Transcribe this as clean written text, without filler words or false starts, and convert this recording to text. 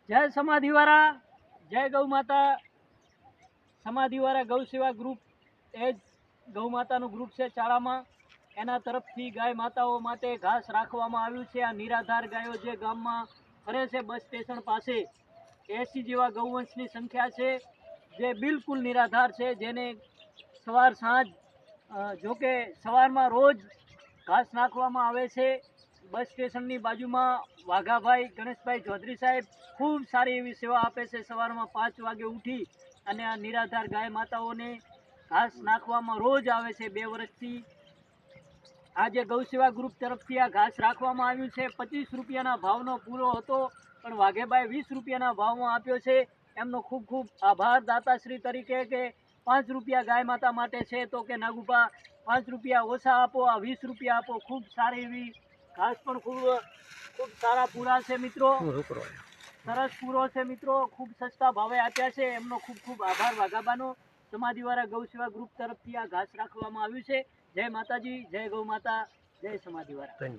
જય સમાધિવાળા, જય ગૌ માતા. સમાધિવાળા ગૌ સેવા ગ્રુપ એ જ ગૌ માતાનું ગ્રુપ છે ચાળામાં. એના તરફથી ગાય માતાઓ માટે ઘાસ રાખવામાં આવ્યું છે. આ નિરાધાર ગાયો જે ગામમાં ફરે છે બસ સ્ટેશન પાસે, 80 જેવા ગૌવંશની સંખ્યા છે જે બિલકુલ નિરાધાર છે, જેને સવાર સાંજ જોકે સવારમાં રોજ ઘાસ નાખવામાં આવે છે. બસ સ્ટેશનની બાજુમાં વાઘાભાઈ ગણેશભાઈ ચૌધરી સાહેબ ખૂબ સારી એવી સેવા આપે છે. સવારમાં 5 વાગે ઉઠી અને આ નિરાધાર ગાય માતાઓને ઘાસ નાખવામાં રોજ આવે છે 2 વર્ષથી. આજે ગૌસેવા ગ્રુપ તરફથી આ ઘાસ રાખવામાં આવ્યું છે. 25 રૂપિયાના ભાવનો પૂરો હતો, પણ વાઘેભાઈ 20 રૂપિયાના ભાવમાં આપ્યો છે. એમનો ખૂબ ખૂબ આભાર દાતાશ્રી તરીકે કે 5 રૂપિયા ગાય માતા માટે છે, તો કે નાગુભા 5 રૂપિયા ઓછા આપો, આ 20 રૂપિયા આપો. ખૂબ સારી એવી ઘાસ પણ ખૂબ સારા પૂરા છે મિત્રો, સરસ પૂરો છે મિત્રો, ખૂબ સસ્તા ભાવે આપ્યા છે. એમનો ખૂબ ખૂબ આભાર વાઘાબાનો. સમાધિવાળા ગૌ સેવા ગ્રુપ તરફથી આ ઘાસ રાખવામાં આવ્યું છે. જય માતાજી, જય ગૌ માતા, જય સમાધિવાળા.